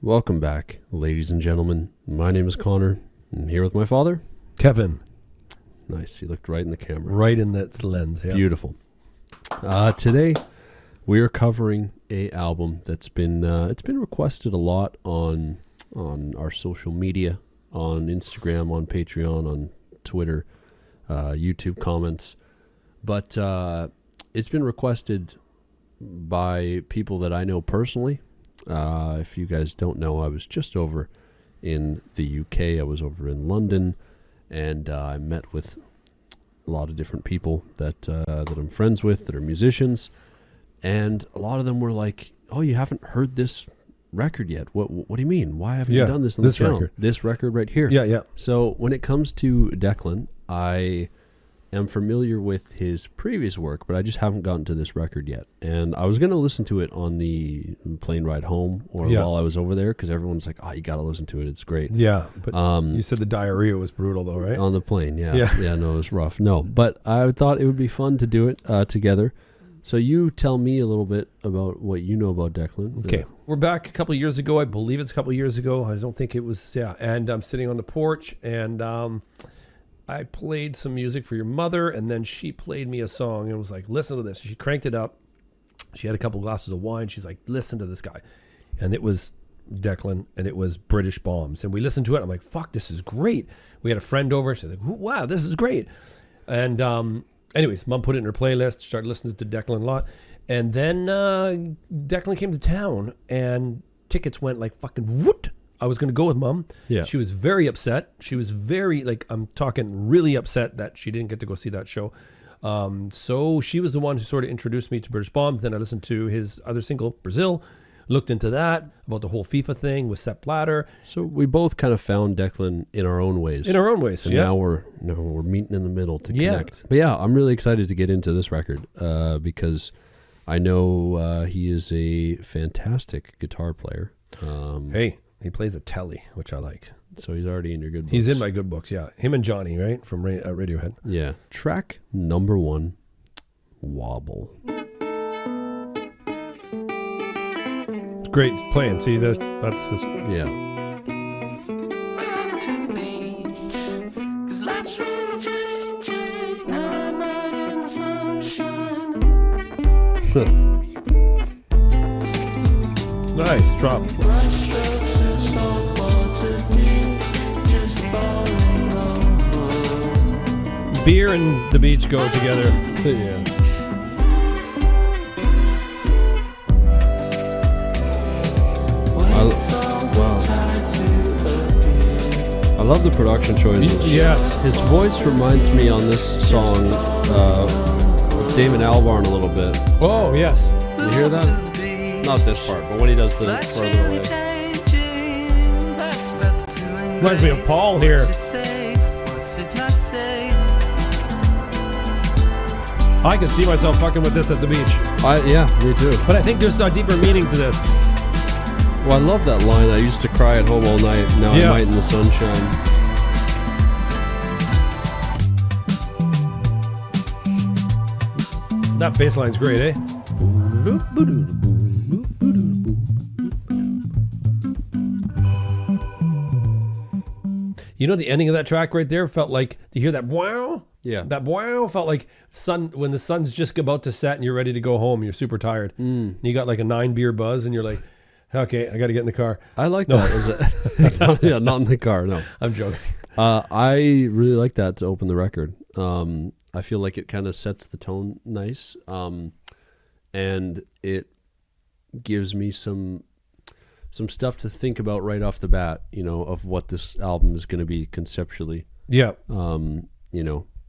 Welcome back, ladies and gentlemen. My name is Connor. I'm here with my father, Kevin. Nice. He looked right in the camera. Right in that lens. Yeah. Beautiful. Today, we are covering a album that's been it's been requested a lot on our social media, on Instagram, on Patreon, on Twitter, YouTube comments, but it's been requested by people that I know personally. If you guys don't know, I was just over in the UK. I was over in London, and I met with a lot of different people that I'm friends with that are musicians, and a lot of them were like, "Oh, you haven't heard this record yet? What do you mean? Why haven't you done this on the channel? This record right here." Yeah. So when it comes to Declan, I am familiar with his previous work, but I just haven't gotten to this record yet. And I was going to listen to it on the plane ride home or while I was over there, because everyone's like, "Oh, you got to listen to it. It's great." Yeah, but you said the diarrhea was brutal though, right? On the plane, yeah. No, it was rough. No, but I thought it would be fun to do it together. So you tell me a little bit about what you know about Declan. Okay. We're back a couple of years ago. I believe it's a couple of years ago. I don't think it was, And I'm sitting on the porch, and I played some music for your mother, and then she played me a song and was like, "Listen to this." She cranked it up. She had a couple glasses of wine. She's like, "Listen to this guy." And it was Declan, and it was British Bombs. And we listened to it. I'm like, "Fuck, this is great." We had a friend over. She's like, "Wow, this is great." And anyways, Mom put it in her playlist, started listening to Declan a lot. And then Declan came to town, and tickets went like fucking whoot. I was going to go with Mom. Yeah. She was very upset. She was very, I'm talking really upset that she didn't get to go see that show. So she was the one who sort of introduced me to British Bombs. Then I listened to his other single, Brazil, looked into that, about the whole FIFA thing with Sepp Blatter. So we both kind of found Declan in our own ways. And now we're meeting in the middle to connect. But yeah, I'm really excited to get into this record because I know he is a fantastic guitar player. Hey, he plays a telly, which I like. So he's already in your good books. He's in my good books, yeah. Him and Johnny, right? From Radiohead. Yeah. Track number 1, Wobble. It's great playing. See, that's just... Yeah. Nice drop. Beer and the beach go together. Yeah. I love the production choices. Yes. His voice reminds me on this song of Damon Albarn a little bit. Oh, yes. You hear that? Not this part, but when he does the further away. Reminds me of Paul here. I could see myself fucking with this at the beach. Yeah, me too. But I think there's a deeper meaning to this. Well, I love that line. I used to cry at home all night. Now I might in the sunshine. That bass line's great, eh? You know, the ending of that track right there felt like, to hear that wow? Yeah. That wow felt like when the sun's just about to set and you're ready to go home, you're super tired. And you got like a 9 beer buzz and you're like, okay, I got to get in the car. I like that. Is it? Yeah, not in the car, no. I'm joking. I really like that to open the record. I feel like it kind of sets the tone nice. And it gives me some stuff to think about right off the bat, of what this album is going to be conceptually. Yeah.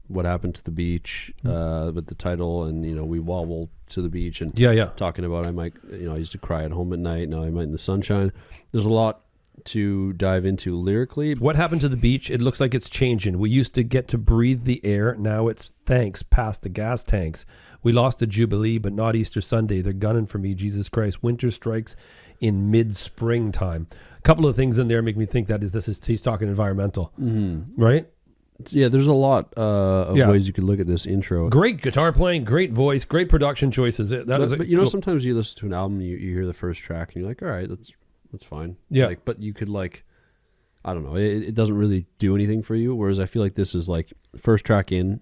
What happened to the beach with the title, and we wobble to the beach, and talking about I used to cry at home at night, now I might in the sunshine. There's a lot to dive into lyrically. What happened to the beach? It looks like it's changing. We used to get to breathe the air. Now it's thanks past the gas tanks. We lost a Jubilee, but not Easter Sunday. They're gunning for me, Jesus Christ. Winter strikes in mid-springtime. A couple of things in there make me think that he's talking environmental, right? Yeah, there's a lot of ways you could look at this intro. Great guitar playing, great voice, great production choices. But you know, sometimes you listen to an album, you hear the first track, and you're like, all right, that's That's fine. Yeah. Like, but you could like, I don't know. It doesn't really do anything for you. Whereas I feel like this is like first track in.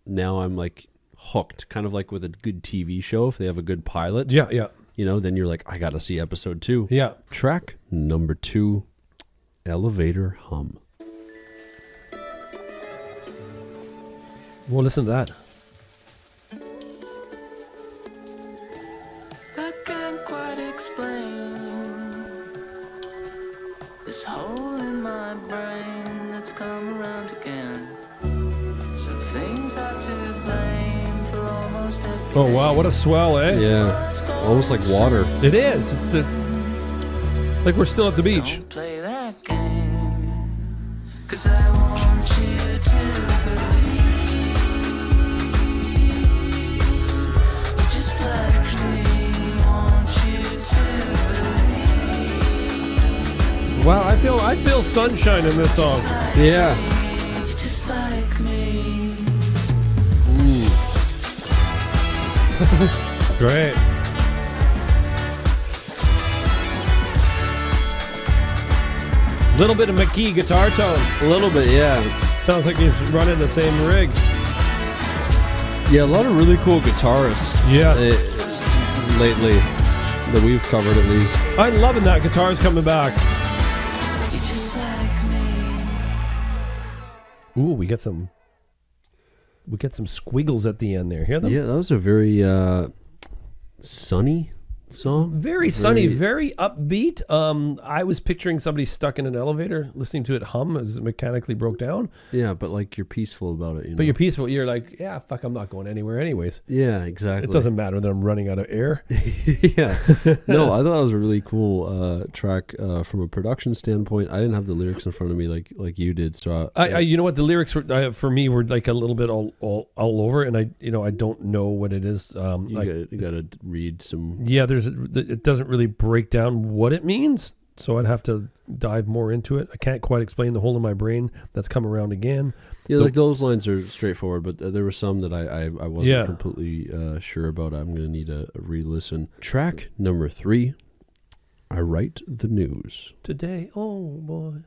Now I'm like hooked, kind of like with a good TV show. If they have a good pilot, Yeah. you know, then you're like, I got to see episode 2. Yeah. Track number 2, Elevator Hum. Well, listen to that. I can't quite explain this hole in my brain that's come around again. Some things are to blame for almost everything. Oh, wow. What a swell, eh? Yeah, almost like water. It is. It's like we're still at the beach. Don't play that game, 'cause I want you to believe, just like me, want you to believe, Wow, I feel sunshine in this song. Yeah. just like me. Great. Little bit of McKee guitar tone. A little bit, yeah. Sounds like he's running the same rig. Yeah, a lot of really cool guitarists. Yes. Lately, that we've covered at least. I'm loving that guitar's coming back. You're just like me. Ooh, we get some squiggles at the end there. Hear them? Yeah, that was a very sunny song. Very sunny, very upbeat. I was picturing somebody stuck in an elevator listening to it hum as it mechanically broke down. Yeah, but like you're peaceful about it. You know? But you're peaceful. You're like, yeah, fuck, I'm not going anywhere anyways. Yeah, exactly. It doesn't matter that I'm running out of air. Yeah. No, I thought that was a really cool track from a production standpoint. I didn't have the lyrics in front of me like you did. So I you know what, the lyrics were, for me were like a little bit all over, and I don't know what it is. you got to read some. Yeah, it doesn't really break down what it means, so I'd have to dive more into it. I can't quite explain the hole in my brain that's come around again. Yeah, like those lines are straightforward, but there were some that I wasn't completely sure about. I'm going to need a re-listen. Track number 3, I Write the News. Today, oh boy.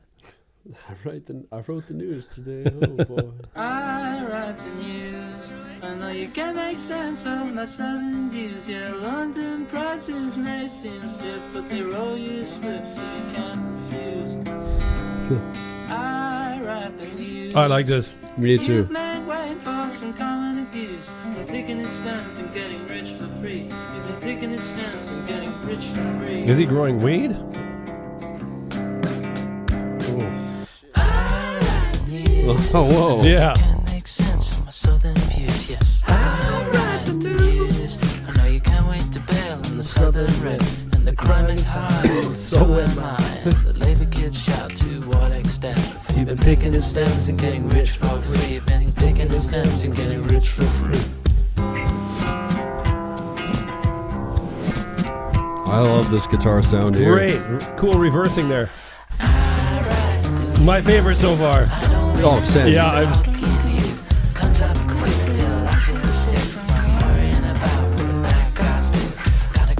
I wrote the news today. Oh boy. I write the news. I know you can't make sense of my southern views. Yeah, London prices may seem stiff, but they roll you swift, so you can't refuse. I write the news. I like this. Me too. You've made way for some common abuse. You're picking his stems and getting rich for free. You've been picking his stems and getting rich for free. Is he growing weed? Oh, whoa. Yeah. Can't make sense of my southern views. Yes, I write the news. I know you can't wait to bail on the southern rent, and the crime is high. So am I. And the labor kids shout to what extent? You've been picking his stems and getting rich for free. You've been picking his stems and getting rich for free. I love this guitar sound here. Great. Cool reversing there. My favorite so far. Oh, same. Yeah, Comes up quick till I feel sick from worrying about what the bad guys do. Gotta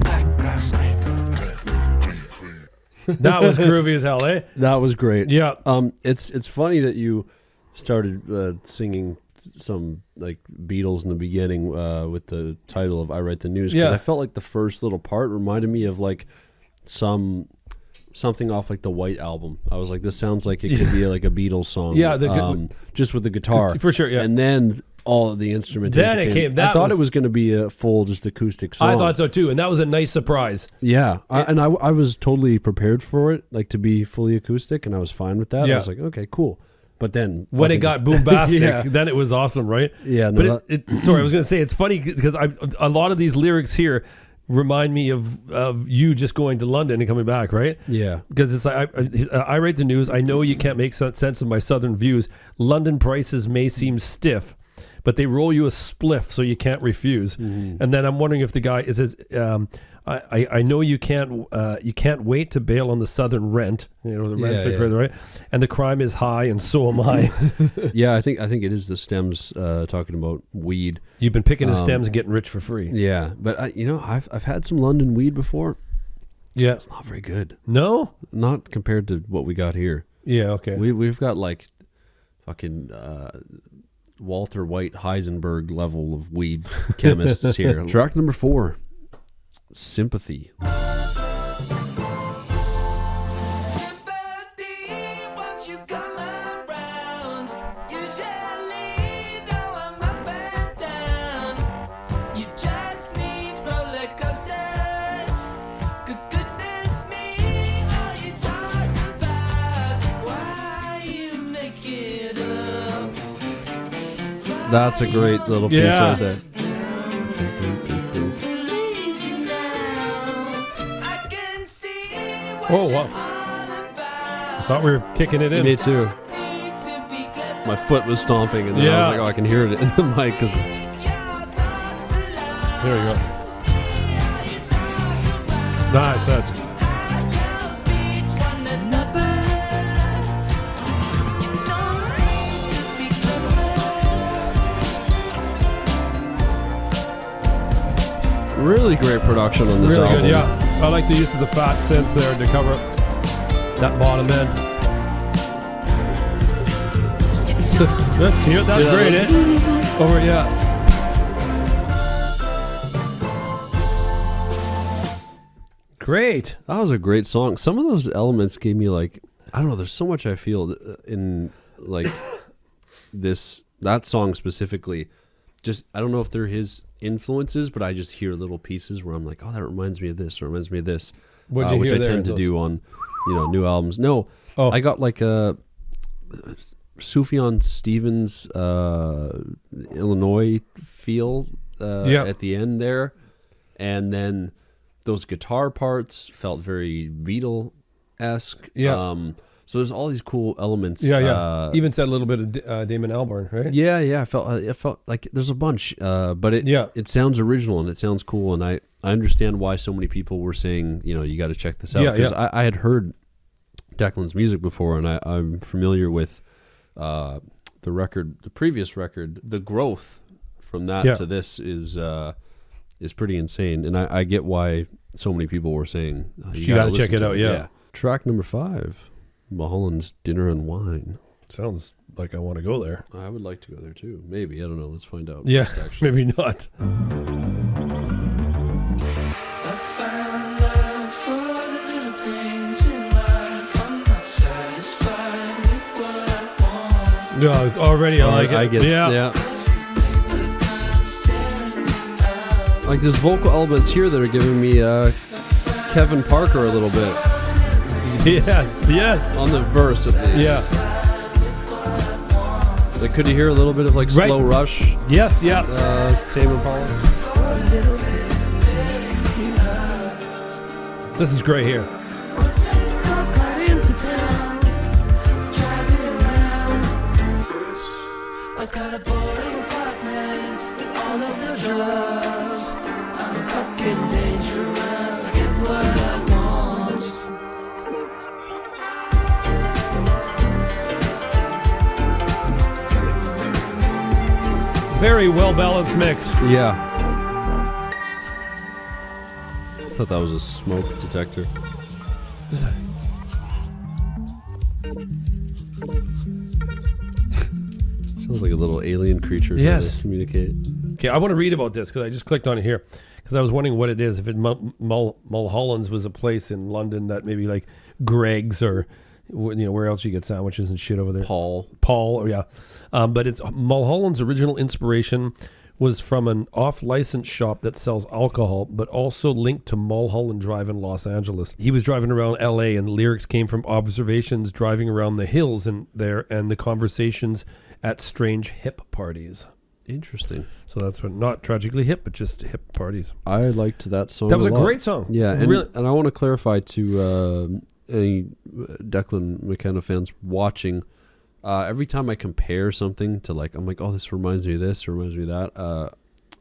that was groovy as hell, eh? That was great. Yeah. It's funny that you started singing some like Beatles in the beginning with the title of I Write the News, because Yeah. I felt like the first little part reminded me of like something off like the White Album. I was like, this sounds like it could be like a Beatles song. Yeah, just with the guitar for sure. Yeah, and then all the instrumentation. Then it came. I thought it was going to be a full just acoustic song. I thought so too, and that was a nice surprise. Yeah, I was totally prepared for it, like to be fully acoustic, and I was fine with that. Yeah. I was like, okay, cool. But then When it got boombastic, Yeah. then it was awesome, right? Yeah, no, But sorry, I was going to say it's funny because a lot of these lyrics here remind me of you just going to London and coming back, right? yeah, Because it's like I write the news. I know you can't make sense of my southern views. London prices may seem stiff, but they roll you a spliff, so you can't refuse. Mm-hmm. And then I'm wondering if the guy says, I know you can't wait to bail on the southern rent. You know, the rents are crazy, right? And the crime is high, and so am I. yeah. I think it is the stems talking about weed. You've been picking his stems and getting rich for free. Yeah, but I've had some London weed before. Yeah. It's not very good. No? Not compared to what we got here. Yeah, okay. We've got like fucking Walter White Heisenberg level of weed chemists here. Track number 4, Sympathy. Sympathy, won't you come around? Usually though I'm up and down. You just need roller coasters. Goodness me, all you talk about. Why you make it up? That's a great little piece Yeah. right there. Believes you now. I can see what Oh, you're wow. all about. Thought we were kicking it in. Me too. Need to be clever. My foot was stomping, and then I Yeah. was like, oh, I can hear it in the mic. 'Cause Your thoughts aloud. There you go. How you talk about Nice. That's how you beat one another. You don't need to be clever. really great production on this really album. good, yeah. I like the use of the fat synth there to cover that bottom end. That's Yeah, great, eh? Over, yeah. Great. That was a great song. Some of those elements gave me like, I don't know, there's so much I feel in like that song specifically. Just, I don't know if they're his influences, but I just hear little pieces where I'm like, oh, that reminds me of this, or reminds me of this. What'd you which hear I there tend in to those? do on, new albums. No, Oh. I got like a Sufjan Stevens, Illinois feel Yeah. at the end there. And then those guitar parts felt very Beatle-esque. Yeah. So there's all these cool elements. Yeah. Even said a little bit of Damon Albarn, right? Yeah. I felt like there's a bunch, but it sounds original and it sounds cool, and I understand why so many people were saying, you got to check this out, because I had heard Declan's music before, and I'm familiar with the previous record. The growth from that to this is pretty insane, and I get why so many people were saying You gotta check listen it to out. Yeah. Track number 5, Hollands, Dinner and Wine. Sounds like I want to go there. I would like to go there too. Maybe, I don't know. Let's find out. Yeah, next, actually. maybe not. I found love for the little things in life. I'm not satisfied with what I want. No, already I like it. I get Yeah. Like there's vocal elements here that are giving me Kevin Parker a little bit Yes. on the verse at least. Yeah. Like, could you hear a little bit of like Right. Slow Rush? Yes. Yeah. Tame Impala. This is great here. I got a boarding apartment with all of the drugs. I'm fucking dangerous. Get what I want. Very well balanced mix. Yeah. I thought that was a smoke detector. Sounds like a little alien creature trying Yes. to communicate. Okay, I want to read about this because I just clicked on it here because I was wondering what it is. If it Mulholland's was a place in London that maybe like Greg's or where else you get sandwiches and shit over there. Paul. Or yeah, but it's Mulholland's original inspiration was from an off-license shop that sells alcohol, but also linked to Mulholland Drive in Los Angeles. He was driving around L.A. and the lyrics came from observations driving around the hills and the conversations at strange hip parties. Interesting. So that's what, not tragically hip, but just hip parties. I liked that song. That was a lot. great song. Yeah, and, Really- and I want to clarify to any Declan McKenna fans watching, every time I compare something to I'm like, oh, this reminds me of this, or reminds me of that.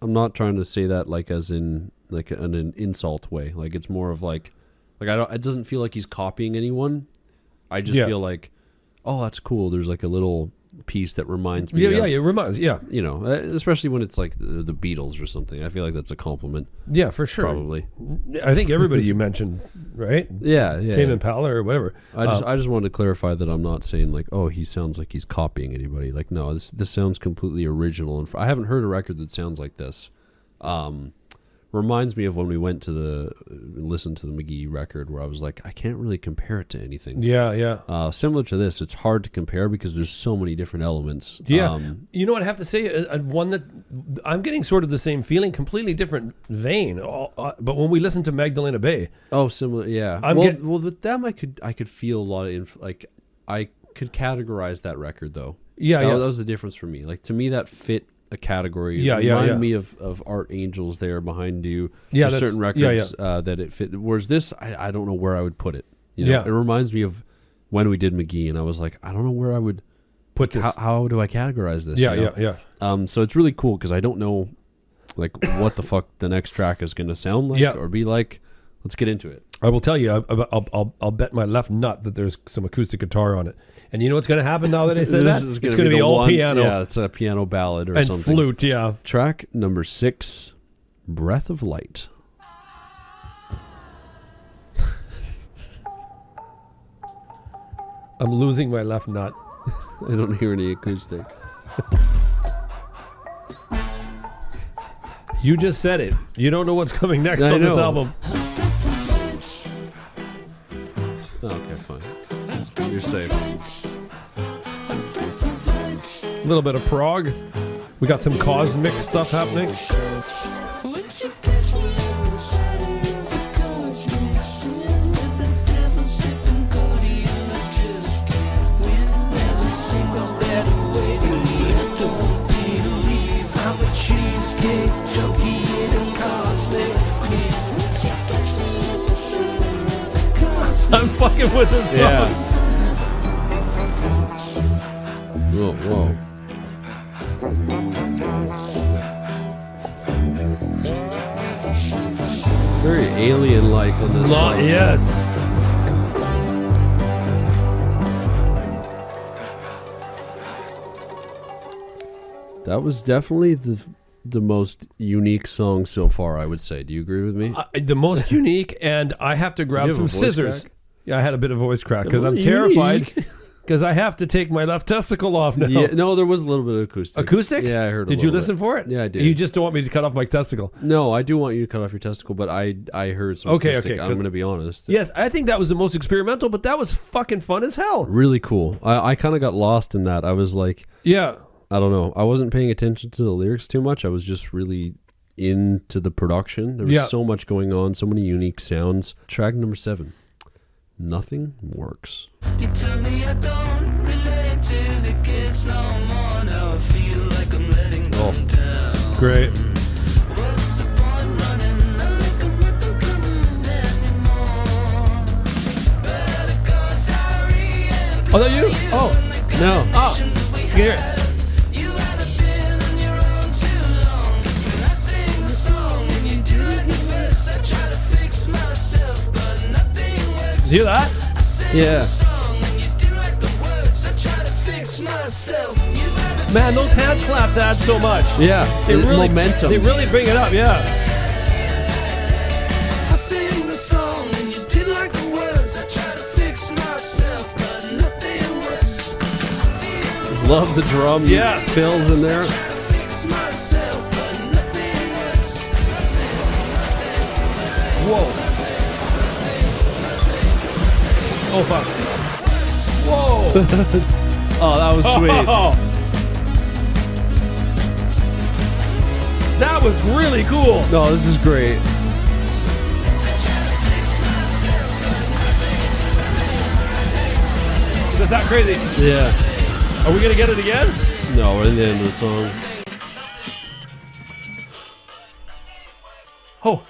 I'm not trying to say that as in an insult way. Like it's more of like I don't. It doesn't feel like he's copying anyone. I just feel like, oh, that's cool. There's like a little piece that reminds me. Yeah, it reminds. Yeah, You know, especially when it's like the Beatles or something. I feel like that's a compliment. yeah, for sure. Probably. I think everybody you mentioned, right? Yeah. Tame Impala or whatever. I just wanted to clarify that I'm not saying like, oh, he sounds like he's copying anybody. Like, no, this sounds completely original. And I haven't heard a record that sounds like this. Reminds me of when we went to listen to the McGee record, where I was like, I can't really compare it to anything. Yeah. Similar to this, it's hard to compare because there's so many different elements. Yeah. You know what I have to say? One that I'm getting sort of the same feeling, completely different vein. But when we listen to Magdalena Bay. Oh, similar. Yeah. With them, I could feel a lot of I could categorize that record though. Yeah. That was the difference for me. Like, to me, that fit a category. Yeah. Reminded me of Art Angels there behind you. Yeah. There's certain records that it fit. Whereas this, I don't know where I would put it. You know, Yeah. It reminds me of when we did McGee, and I was like, I don't know where I would put this. How do I categorize this? Yeah. You know? Yeah. So it's really cool because I don't know, like, what the fuck the next track is going to sound like or be like. Let's get into it. I will tell you, I'll bet my left nut that there's some acoustic guitar on it. And you know what's going to happen now that I said that? It's going to be all piano. Yeah, it's a piano ballad or and something. And flute, yeah. Track number 6, Breath of Light. I'm losing my left nut. I don't hear any acoustic. You just said it. You don't know what's coming next on this album. Okay, fine. You're safe. A little bit of Prague. We got some cosmic stuff happening. I'm fucking with this song. Yeah. Whoa. Very alien-like on this song. Yes. That was definitely the most unique song so far, I would say. Do you agree with me? The most unique, and I have to grab Did you some have a voice scissors. crack? Yeah, I had a bit of voice crack because It I'm was terrified unique. because I have to take my left testicle off now. Yeah, no, there was a little bit of acoustic. Acoustic? Yeah, I heard. Did you listen for it? Yeah, I did. You just don't want me to cut off my testicle. No, I do want you to cut off your testicle, but I heard some acoustic. I'm going to be honest. Yes, I think that was the most experimental, but that was fucking fun as hell. Really cool. I kind of got lost in that. I was like, Yeah. I don't know. I wasn't paying attention to the lyrics too much. I was just really into the production. There was so much going on, so many unique sounds. Track number 7, Nothing Works. You tell me I don't relate to the kids no more. Now I feel like I'm letting them down. Great. What's the point running? I make 'em rip and come anymore. But if God's Harry and Oh, that you? Oh, No. oh. Here. you haven't been on your own too long. When I sing the song and you do it reverse, I try to fix myself, but nothing works. You hear that? I sing Yeah. the song and you do like the words, I try to fix myself. You haven't Man, those hand claps add so much. Yeah. They really, momentum. They really bring it up, yeah. I sing the song and you did like the words. I try to fix myself, but nothing works. Love the drum. Yeah. Fills in there. Try to fix myself, but nothing works. Whoa. Oh, fuck. Whoa. Oh, that was sweet. Oh. That was really cool. No, this is great. Is that crazy? Yeah. Are we going to get it again? No, we're in the end of the song. Oh.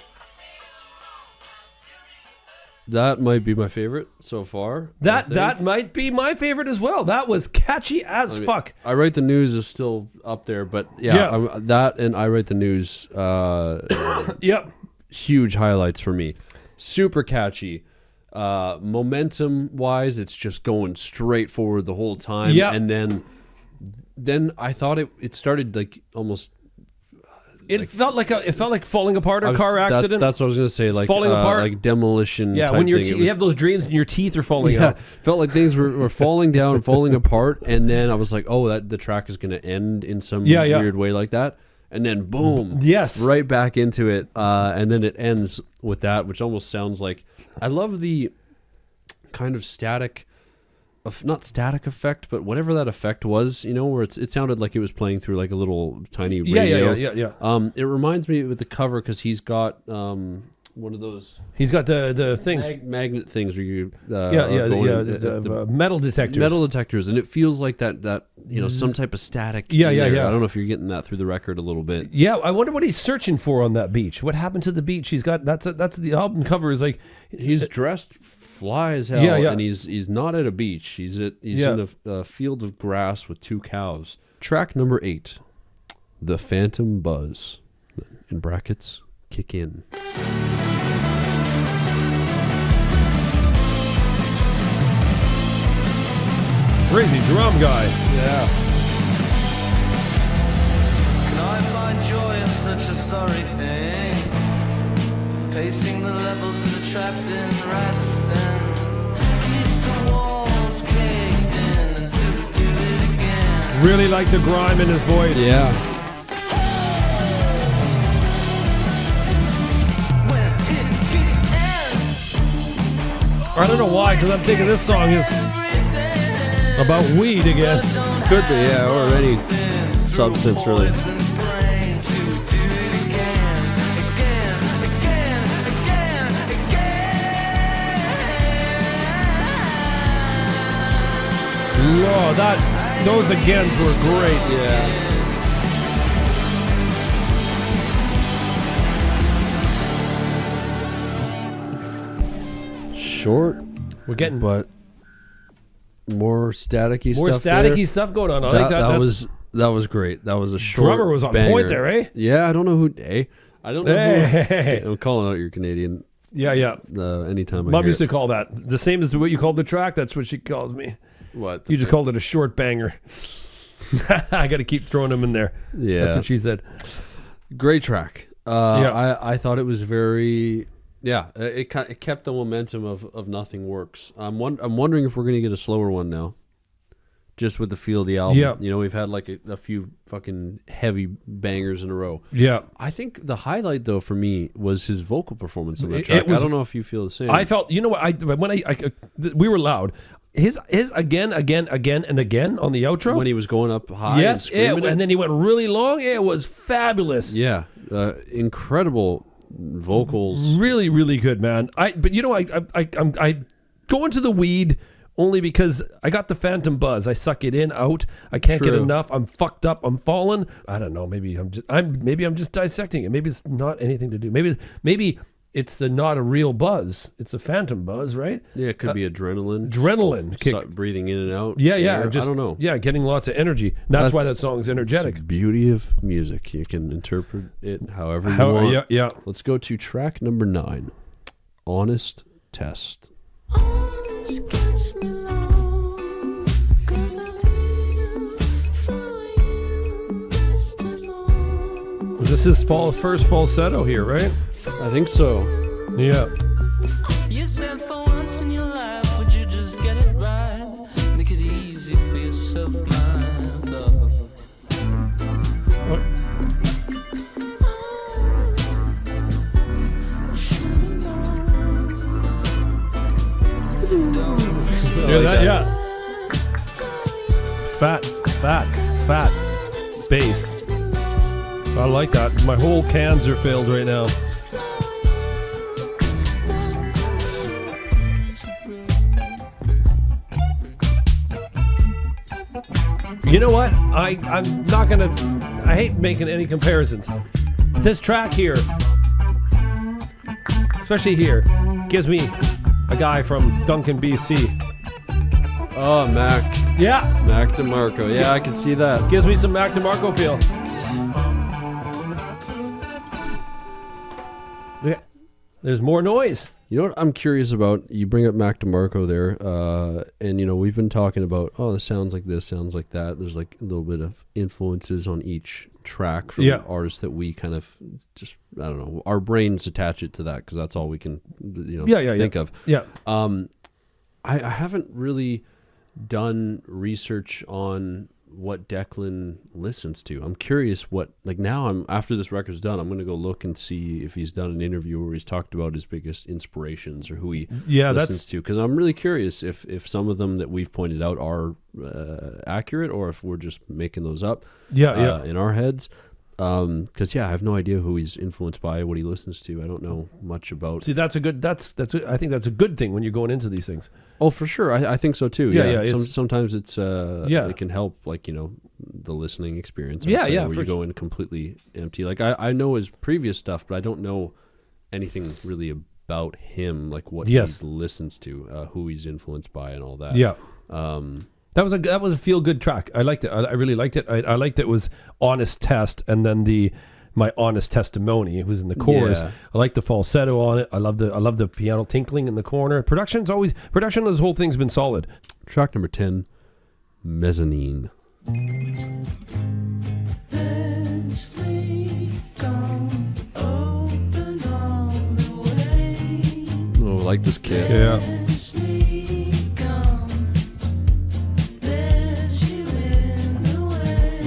That might be my favorite so far. That might be my favorite as well. That was catchy as fuck. I Write the News is still up there, but yeah. That and I Write the News, Yep. huge highlights for me. Super catchy. Momentum wise, it's just going straight forward the whole time. Yeah. And then then I thought it started like almost. It felt like falling apart, a car accident. That's what I was gonna say. Like falling apart, like demolition. Yeah, type when thing. you have those dreams and your teeth are falling out. Felt like things were falling down, falling apart, and then I was like, oh, that the track is gonna end in some weird way like that, and then boom, yes, right back into it, and then it ends with that, which almost sounds like I love the kind of static. Not static effect, but whatever that effect was, where it sounded like it was playing through like a little tiny radio. Yeah. It reminds me with the cover because he's got one of those. He's got the things, magnet things where you the metal detectors. Metal detectors, and it feels like that some type of static. Yeah. I don't know if you're getting that through the record a little bit. Yeah, I wonder what he's searching for on that beach. What happened to the beach? He's got that's the album cover is like he's dressed fly as hell, and he's not at a beach. He's in a field of grass with 2 cows. Track number 8, The Phantom Buzz, in brackets, kick in. Crazy drum guy. Yeah. Can I find joy in such a sorry thing? Pacing the levels of the trapped in rats den. Keeps the walls caved in until we do it again. Really like the grime in his voice. Yeah. When it keeps end. I don't know why, because I'm thinking this song is about weed again. Could be, yeah, or any substance really. Oh, those agains were great. Yeah. Short, we're getting but more staticky more stuff. More staticky there. stuff going on. I like that. That was great. That was a short drummer was on banger. point there, eh? Yeah, I don't know who. I don't know who. I'm calling out your Canadian. Yeah. Anytime Mom used to call that the same as what you called the track. That's what she calls me. What? You just called it a short banger. I got to keep throwing them in there. Yeah, that's what she said. Great track. I thought it was very. Yeah, it kept the momentum of Nothing Works. I'm wondering if we're gonna get a slower one now. Just with the feel of the album. Yeah. We've had like a few fucking heavy bangers in a row. Yeah. I think the highlight though for me was his vocal performance on that track. I don't know if you feel the same. I felt, we were loud. His again and again on the outro. When he was going up high yes, and screaming and then he went really long. It was fabulous. Yeah. Incredible vocals. Really, really good, man. I go into the weed only because I got the phantom buzz. I suck it in, out. I can't get enough. I'm fucked up. I'm falling. I don't know. Maybe I'm just dissecting it. Maybe it's not anything to do. Maybe it's not a real buzz. It's a phantom buzz, right? Yeah, it could be adrenaline. Adrenaline kick. Breathing in and out. Yeah. I don't know. Yeah, getting lots of energy. That's why that song's energetic. It's the beauty of music. You can interpret it however you want. Yeah. Let's go to track number 9. Honest Test. This is first falsetto here, right? I think so. Yeah. You said for once in your life, would you just get it right? Make it easy for yourself, my love. What? Yeah. Fat bass. I like that. My whole cans are filled right now. You know what? I'm not gonna. I hate making any comparisons. This track here, especially here, gives me a guy from Duncan, BC. Oh, Mac. Yeah. Mac DeMarco. Yeah, I can see that. Gives me some Mac DeMarco feel. There's more noise. You know what I'm curious about? You bring up Mac DeMarco there, and you know we've been talking about this sounds like this, sounds like that. There's like a little bit of influences on each track from artists that we kind of just I don't know. Our brains attach it to that because that's all we can think of. Yeah. I haven't really done research on what Declan listens to. I'm curious after this record's done, I'm going to go look and see if he's done an interview where he's talked about his biggest inspirations or who he listens to. Because I'm really curious if some of them that we've pointed out are accurate or if we're just making those up in our heads. Because I have no idea who he's influenced by, what he listens to. I don't know much about. See, I think that's a good thing when you're going into these things. Oh, for sure. I think so too. Yeah. Sometimes it's it can help, like, you know, the listening experience. Where you go in completely empty. Like I know his previous stuff, but I don't know anything really about him, like what he listens to, who he's influenced by, and all that. Yeah. That was a feel good track. I liked it. I really liked it. I liked that it was Honest Test and then my honest testimony. It was in the chorus. Yeah. I like the falsetto on it. I love the piano tinkling in the corner. Production of this whole thing's been solid. Track number 10, Mezzanine. Oh, I like this kid. Yeah.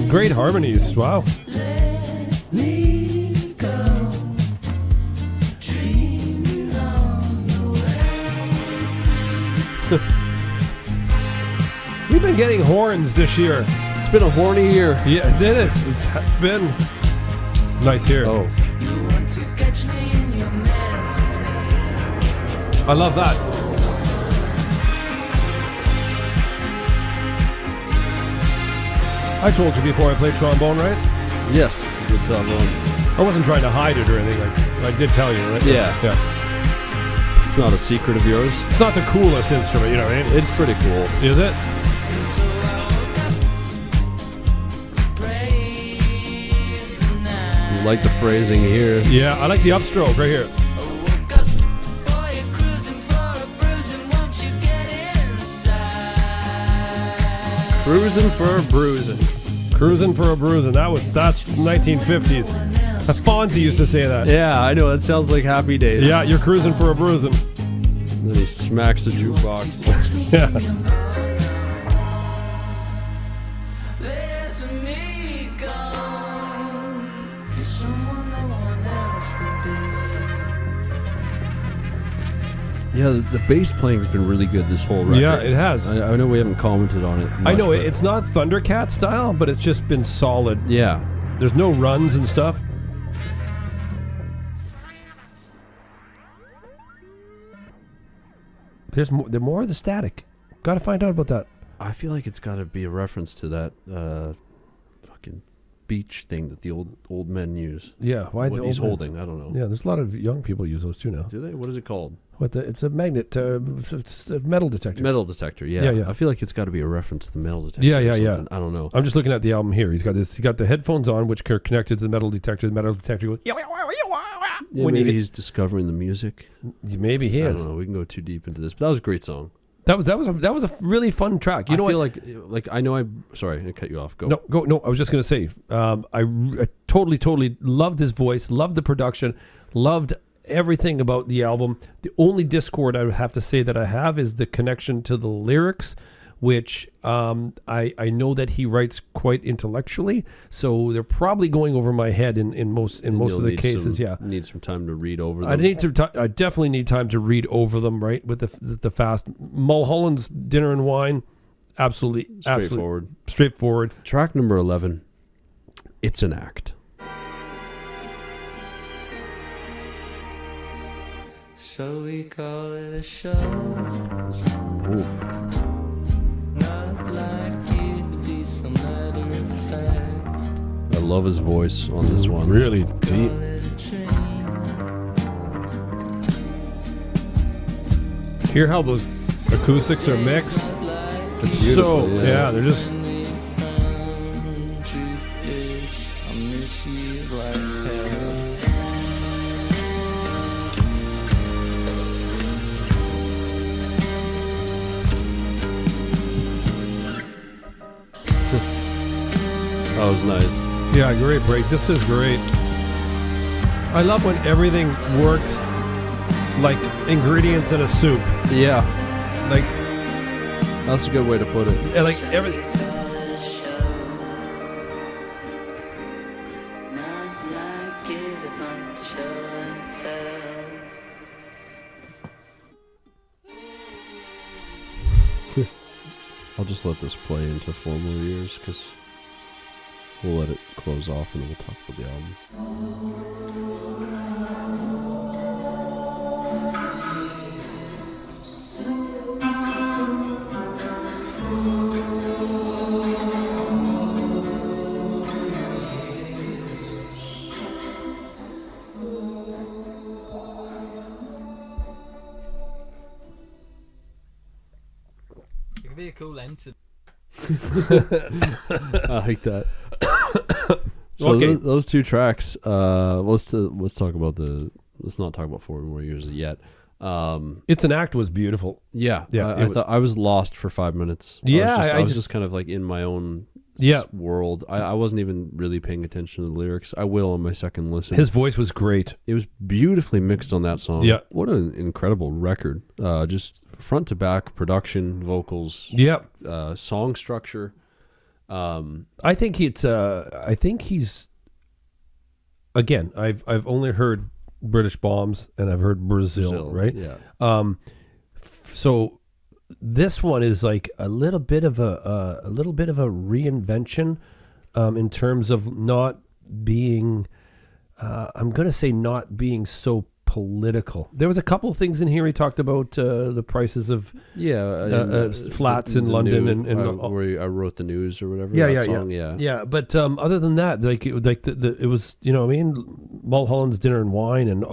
Great harmonies. Wow. We've been getting horns this year. It's been a horny year. Yeah, it is. It's been nice here. Oh. I love that. I told you before I played trombone, right? Yes, good trombone. I wasn't trying to hide it or anything. I did tell you, right? Yeah. Yeah. It's not a secret of yours. It's not the coolest instrument, you know what I mean? It's pretty cool. Is it? You like the phrasing here. Yeah, I like the upstroke right here. Cruising for a bruising. Cruising for a bruising. That's 1950s. Fonzie used to say that. Yeah, I know. That sounds like Happy Days. Yeah, you're cruising for a bruising. And then he smacks the jukebox. Yeah. Yeah, the bass playing's been really good this whole record. Yeah, it has. I know we haven't commented on it much, I know but it's not Thundercat style, but it's just been solid. Yeah. There's no runs and stuff. There's more of the static. Got to find out about that. I feel like it's got to be a reference to that fucking beach thing that the old men use. Yeah, why what he's holding, I don't know. Yeah, there's a lot of young people use those too now. Do they? What is it called? It's a magnet. It's a metal detector. Metal detector. Yeah. I feel like it's got to be a reference to the metal detector. Yeah. I don't know. I'm just looking at the album here. He's got the headphones on, which are connected to the metal detector. The metal detector goes. Yeah, maybe he's discovering the music. Maybe he is. I don't know. We can go too deep into this, but that was a great song. That was a really fun track. You know, I feel like I know. Sorry, I cut you off. Go. No. I was just gonna say, I totally loved his voice, loved the production, loved everything about the album. The only discord I would have to say that I have is the connection to the lyrics, which I know that he writes quite intellectually, so they're probably going over my head in most of the cases. Need some time to read over them. I definitely need time to read over them. Right, with the fast Hollands Dinner and Wine, absolutely straightforward. Track number 11, It's an Act. So we call it a show. Oof. Not like you to be some matter of fact. I love his voice on this one. Really deep. Hear how those acoustics are mixed? It's beautiful, yeah, they're just. Truth is, I miss you like hell. That was nice. Yeah, great break. This is great. I love when everything works like ingredients in a soup. Yeah, Like, that's a good way to put it. and like everything. I'll just let this play into 4 more years because we'll let it close off and then we'll talk about the album. It could be a cool end to I like that. So Okay. those 2 tracks. Let's talk about let's not talk about 4 more years yet. It's an Act was beautiful. Yeah, Yeah, I thought I was lost for 5 minutes. Yeah, I was just- just kind of like in my own Yeah. world. I wasn't even really paying attention to the lyrics. I will on my second listen. His voice was great. It was beautifully mixed on that song. Yeah. What an incredible record. Just front to back production, vocals, Yeah. song structure. I think he's again, I've only heard British Bombs and I've heard Brazil, right? Yeah. So this one is like a little bit of a reinvention in terms of not being I'm going to say not being so political. There was a couple of things in here he talked about the prices of flats in London new, and where I wrote the news or whatever. Yeah, that yeah, song, yeah. But other than that, like it was, you know what I mean, Mulholland's Dinner and Wine and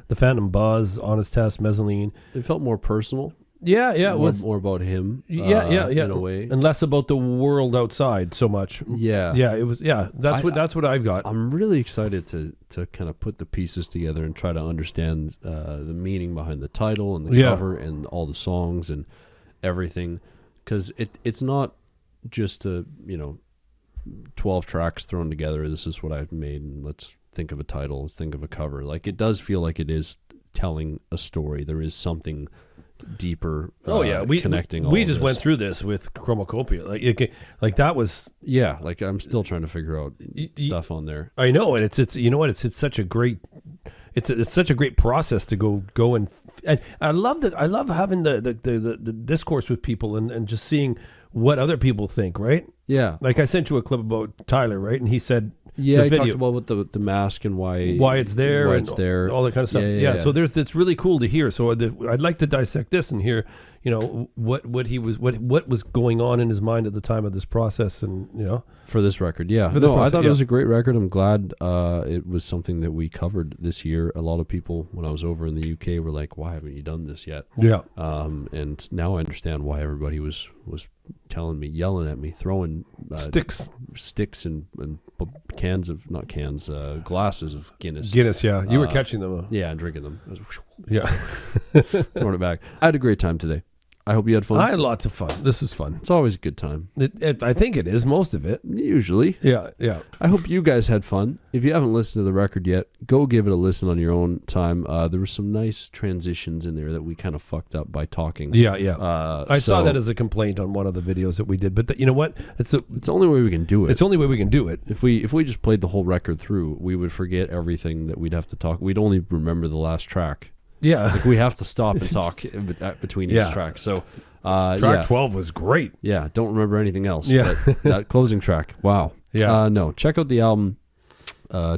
the Phantom Buzz, Honest Test, Mezzanine. It felt more personal. Yeah, it was more about him. yeah, in a way, and less about the world outside so much. yeah. Yeah, it was. Yeah, that's what I've got. I'm really excited to kind of put the pieces together and try to understand the meaning behind the title and the Yeah. cover and all the songs and everything, because it's not just 12 tracks thrown together. This is what I've made, and let's think of a title, let's think of a cover. Like, it does feel like it is telling a story. There is something deeper. We connecting. We all just of went this. through this with Chromacopia. Like that was. Yeah, like I'm still trying to figure out stuff on there. I know, and it's you know what, it's such a great. It's such a great process to go and I love having the discourse with people and just seeing what other people think, right? Yeah, Like I sent you a clip about Tyler, right? And he said yeah. the I talked video, about with the mask and why it's there, why and it's there, all that kind of stuff. Yeah. So it's really cool to hear. So I'd like to dissect this and hear, what was going on in his mind at the time of this process, and for this record. Yeah, For this I process, thought yeah. it was a great record. I'm glad it was something that we covered this year. A lot of people, when I was over in the UK, were like, "Why haven't you done this yet?" yeah. And now I understand why everybody was telling me, yelling at me, throwing sticks and cans of glasses of Guinness. Guinness, yeah. You were catching them. Yeah, and drinking them. I was Yeah. throwing it back. I had a great time today. I hope you had fun. I had lots of fun. This was fun. It's always a good time. I think it is, most of it. Usually. Yeah, yeah. I hope you guys had fun. If you haven't listened to the record yet, go give it a listen on your own time. There were some nice transitions in there that we kind of fucked up by talking. Yeah, yeah. I saw so that as a complaint on one of the videos that we did. But you know what? it's the only way we can do it. It's the only way we can do it. If we just played the whole record through, we would forget everything that we'd have to talk. We'd only remember the last track. Yeah. Like, we have to stop and talk between each Yeah. track. So Track 12 was great. Yeah, don't remember anything else. Yeah. But that closing track, wow. Yeah. No, check out the album.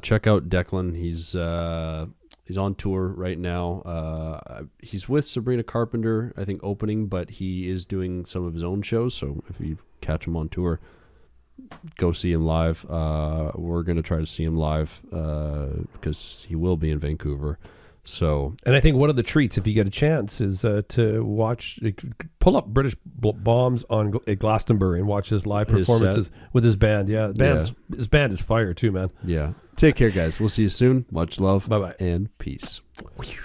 Check out Declan. He's on tour right now. He's with Sabrina Carpenter, I think, opening, but he is doing some of his own shows. So if you catch him on tour, go see him live. We're going to try to see him live because he will be in Vancouver. So, And I think one of the treats, if you get a chance, is to pull up British Bombs at Glastonbury and watch his live His performances with his band. Yeah, his band is fire too, man. yeah. Take care, guys. We'll see you soon. Much love. Bye-bye. And peace. Whew.